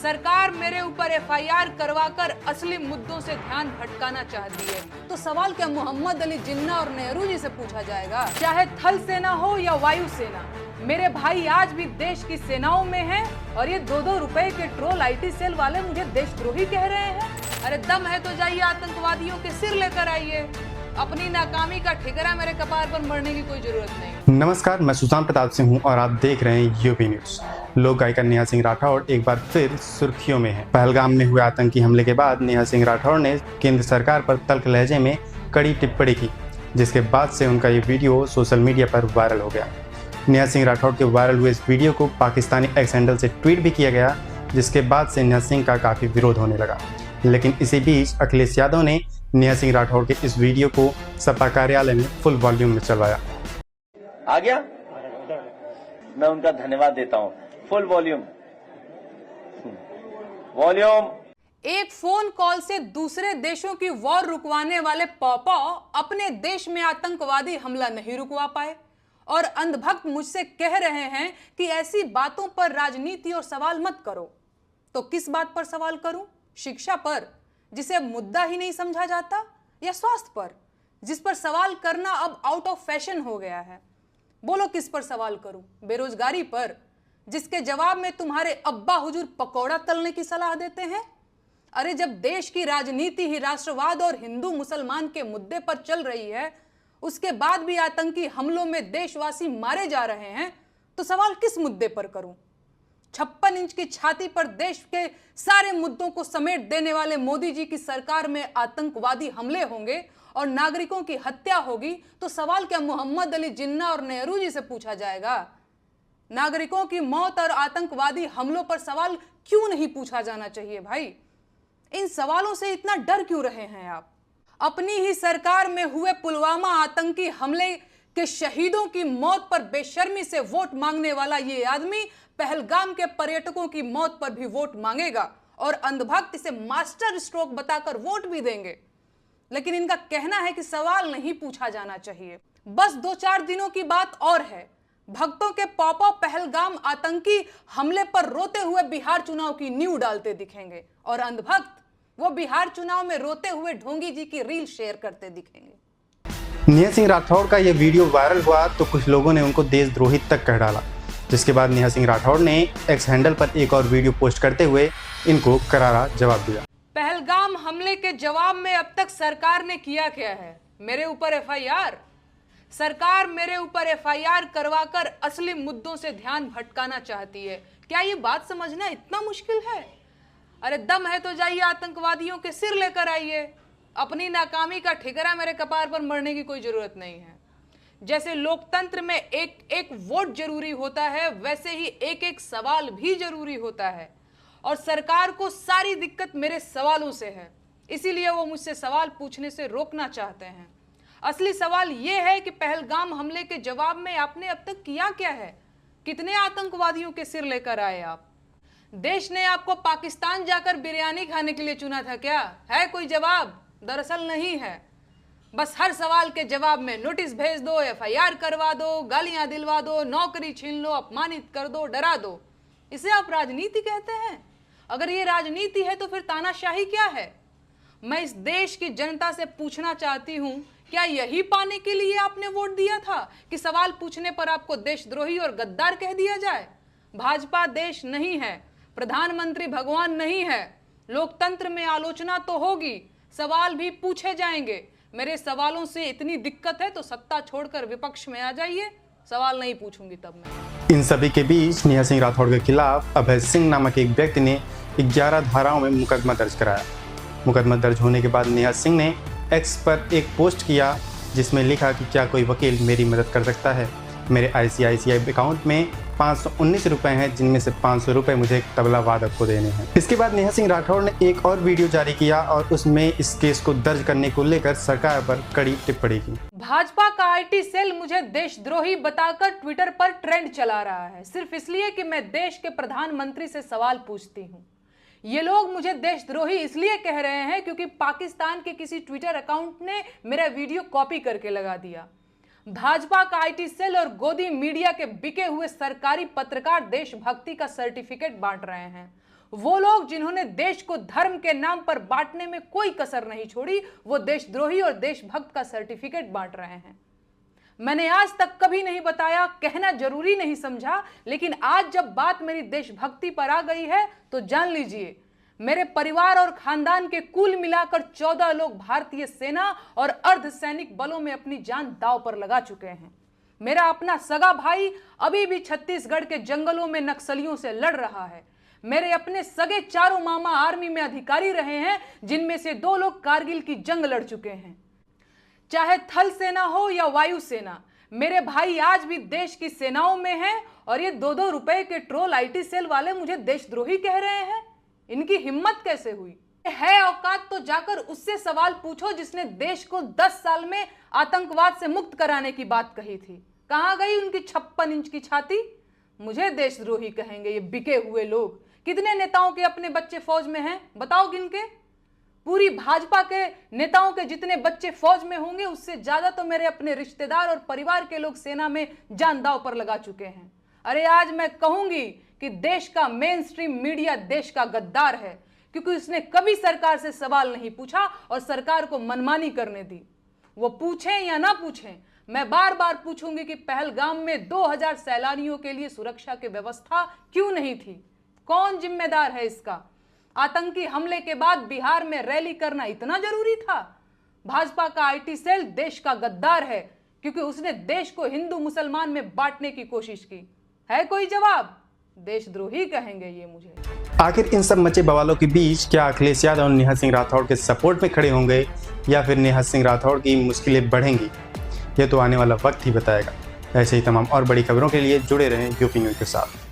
सरकार मेरे ऊपर एफआईआर करवाकर असली मुद्दों से ध्यान भटकाना चाहती है। तो सवाल क्या मोहम्मद अली जिन्ना और नेहरू जी से पूछा जाएगा? चाहे थल सेना हो या वायु सेना, मेरे भाई आज भी देश की सेनाओं में हैं और ये 2-2 रुपए के ट्रोल आईटी सेल वाले मुझे देशद्रोही कह रहे हैं। अरे दम है तो जाइए आतंकवादियों के सिर लेकर आइए। अपनी नाकामी का ठिकरा मेरे कपार पर मरने की कोई जरूरत नहीं। नमस्कार, मैं सुशांत प्रताप सिंह हूं और आप देख रहे हैं यूपी न्यूज। लोक गायिका नेहा सिंह राठौड़ एक बार फिर सुर्खियों में है। पहलगाम में हुए आतंकी हमले के बाद नेहा सिंह राठौड़ ने केंद्र सरकार पर तल्ख लहजे में कड़ी टिप्पणी की, जिसके बाद से उनका ये वीडियो सोशल मीडिया पर वायरल हो गया। नेहा सिंह राठौड़ के वायरल हुए इस वीडियो को पाकिस्तानी एक्स हैंडल से ट्वीट भी किया गया, जिसके बाद से नेहा सिंह का काफी विरोध होने लगा। लेकिन इसी बीच अखिलेश यादव ने नेहा सिंह राठौड़ के इस वीडियो को सपा कार्यालय में फुल वॉल्यूम में चलवाया। आ गया, मैं उनका धन्यवाद देता हूं। Full volume. एक फोन कॉल से दूसरे देशों की वॉर रुकवाने वाले पॉपा अपने देश में आतंकवादी हमला नहीं रुकवा पाए और अंधभक्त मुझसे कह रहे हैं कि ऐसी बातों पर राजनीति और सवाल मत करो। तो किस बात पर सवाल करूं? शिक्षा पर, जिसे मुद्दा ही नहीं समझा जाता, या स्वास्थ्य पर, जिस पर सवाल करना अब आउट ऑफ फैशन हो गया है? बोलो किस पर सवाल करूं? बेरोजगारी पर, जिसके जवाब में तुम्हारे अब्बा हुजूर पकौड़ा तलने की सलाह देते हैं? अरे जब देश की राजनीति ही राष्ट्रवाद और हिंदू मुसलमान के मुद्दे पर चल रही है, उसके बाद भी आतंकी हमलों में देशवासी मारे जा रहे हैं, तो सवाल किस मुद्दे पर करूं? 56 इंच की छाती पर देश के सारे मुद्दों को समेट देने वाले मोदी जी की सरकार में आतंकवादी हमले होंगे और नागरिकों की हत्या होगी, तो सवाल क्या मोहम्मद अली जिन्ना और नेहरू जी से पूछा जाएगा? नागरिकों की मौत और आतंकवादी हमलों पर सवाल क्यों नहीं पूछा जाना चाहिए भाई? इन सवालों से इतना डर क्यों रहे हैं आप? अपनी ही सरकार में हुए पुलवामा आतंकी हमले के शहीदों की मौत पर बेशर्मी से वोट मांगने वाला ये आदमी पहलगाम के पर्यटकों की मौत पर भी वोट मांगेगा और अंधभक्त इसे मास्टर स्ट्रोक बताकर वोट भी देंगे। लेकिन इनका कहना है कि सवाल नहीं पूछा जाना चाहिए। बस 2-4 दिनों की बात और है, भक्तों के पॉपा पहलगाम आतंकी हमले पर रोते हुए बिहार चुनाव की नींव डालते दिखेंगे और अंधभक्त वो बिहार चुनाव में रोते हुए ढोंगी जी की रील शेयर करते दिखेंगे। नेहा सिंह राठौड़ का यह वीडियो वायरल हुआ तो कुछ लोगों ने उनको देशद्रोही तक कह डाला, जिसके बाद नेहा सिंह राठौड़ ने एक्स हैंडल पर एक और वीडियो पोस्ट करते हुए इनको करारा जवाब दिया। पहलगाम हमले के जवाब में अब तक सरकार ने किया क्या है? मेरे ऊपर एफआईआर। सरकार मेरे ऊपर एफआईआर करवाकर असली मुद्दों से ध्यान भटकाना चाहती है। क्या ये बात समझना इतना मुश्किल है? अरे दम है तो जाइए आतंकवादियों के सिर लेकर आइए। अपनी नाकामी का ठिकरा मेरे कपार पर मरने की कोई जरूरत नहीं है। जैसे लोकतंत्र में एक एक वोट जरूरी होता है, वैसे ही एक एक सवाल भी जरूरी होता है और सरकार को सारी दिक्कत मेरे सवालों से है, इसीलिए वो मुझसे सवाल पूछने से रोकना चाहते हैं। असली सवाल ये है कि पहलगाम हमले के जवाब में आपने अब तक किया क्या है? कितने आतंकवादियों के सिर लेकर आए आप? देश ने आपको पाकिस्तान जाकर बिरयानी खाने के लिए चुना था क्या? है कोई जवाब? दरअसल नहीं है। बस हर सवाल के जवाब में नोटिस भेज दो, एफआईआर करवा दो, गालियां दिलवा दो, नौकरी छीन लो, अपमानित कर दो, डरा दो। इसे आप राजनीति कहते हैं? अगर ये राजनीति है तो फिर तानाशाही क्या है? मैं इस देश की जनता से पूछना चाहती हूं, क्या यही पाने के लिए आपने वोट दिया था कि सवाल पूछने पर आपको देशद्रोही और गद्दार कह दिया जाए? भाजपा देश नहीं है, प्रधानमंत्री भगवान नहीं है। लोकतंत्र में आलोचना तो होगी, सवाल भी पूछे जाएंगे। मेरे सवालों से इतनी दिक्कत है तो सत्ता छोड़कर विपक्ष में आ जाइए, सवाल नहीं पूछूंगी तब मैं। इन सभी के बीच नेहा सिंह राठौड़ के खिलाफ अभय सिंह नामक एक व्यक्ति ने 11 धाराओं में मुकदमा दर्ज कराया। मुकदमा दर्ज होने के बाद नेहा सिंह ने एक्स पर एक पोस्ट किया, जिसमें लिखा कि क्या कोई वकील मेरी मदद कर सकता है? मेरे ICICI अकाउंट में 519 रुपये हैं, जिनमें से 500 रुपये मुझे तबला वादक को देने हैं। इसके बाद नेहा सिंह राठौड़ ने एक और वीडियो जारी किया और उसमें इस केस को दर्ज करने को लेकर सरकार पर कड़ी टिप्पणी की। भाजपा का आईटी सेल मुझे देशद्रोही बताकर ट्विटर पर ट्रेंड चला रहा है, सिर्फ इसलिए कि मैं देश के प्रधानमंत्री से सवाल पूछती हूँ। ये लोग मुझे देशद्रोही इसलिए कह रहे हैं क्योंकि पाकिस्तान के किसी ट्विटर अकाउंट ने मेरा वीडियो कॉपी करके लगा दिया। भाजपा का आईटी सेल और गोदी मीडिया के बिके हुए सरकारी पत्रकार देशभक्ति का सर्टिफिकेट बांट रहे हैं। वो लोग जिन्होंने देश को धर्म के नाम पर बांटने में कोई कसर नहीं छोड़ी, वो देशद्रोही और देशभक्त का सर्टिफिकेट बांट रहे हैं। मैंने आज तक कभी नहीं बताया, कहना जरूरी नहीं समझा, लेकिन आज जब बात मेरी देशभक्ति पर आ गई है तो जान लीजिए, मेरे परिवार और खानदान के कुल मिलाकर 14 लोग भारतीय सेना और अर्धसैनिक बलों में अपनी जान दांव पर लगा चुके हैं। मेरा अपना सगा भाई अभी भी छत्तीसगढ़ के जंगलों में नक्सलियों से लड़ रहा है। मेरे अपने सगे चारों मामा आर्मी में अधिकारी रहे हैं, जिनमें से 2 लोग कारगिल की जंग लड़ चुके हैं। चाहे थल सेना हो या वायु सेना, मेरे भाई आज भी देश की सेनाओं में हैं और ये 2-2 रुपए के ट्रोल आईटी सेल वाले मुझे देशद्रोही कह रहे हैं। इनकी हिम्मत कैसे हुई? है औकात तो जाकर उससे सवाल पूछो जिसने देश को 10 साल में आतंकवाद से मुक्त कराने की बात कही थी। कहां गई उनकी 56 इंच की छाती? मुझे देशद्रोही कहेंगे ये बिके हुए लोग। कितने नेताओं के अपने बच्चे फौज में हैं, बताओ गिन के? पूरी भाजपा के नेताओं के जितने बच्चे फौज में होंगे उससे ज्यादा तो मेरे अपने रिश्तेदार और परिवार के लोग सेना में जान दांव पर लगा चुके हैं। अरे आज मैं कहूंगी कि देश का मेन स्ट्रीम मीडिया देश का गद्दार है, क्योंकि उसने कभी सरकार से सवाल नहीं पूछा और सरकार को मनमानी करने दी। वो पूछें या ना पूछें, मैं बार बार पूछूंगी कि पहलगाम में 2000 सैलानियों के लिए सुरक्षा की व्यवस्था क्यों नहीं थी? कौन जिम्मेदार है इसका? आतंकी हमले के बाद बिहार में रैली करना इतना जरूरी था? भाजपा का आईटी सेल देश का गद्दार है, क्योंकि उसने देश को हिंदू मुसलमान में बांटने की कोशिश की। है कोई जवाब? देशद्रोही कहेंगे ये मुझे। आखिर इन सब मचे बवालों के बीच क्या अखिलेश यादव और नेहा सिंह राठौड़ के सपोर्ट में खड़े होंगे या फिर नेहा सिंह राठौड़ की मुश्किलें बढ़ेंगी? ये तो आने वाला वक्त ही बताएगा। ऐसे ही तमाम और बड़ी खबरों के लिए जुड़े रहें यूपी न्यूज़ के साथ।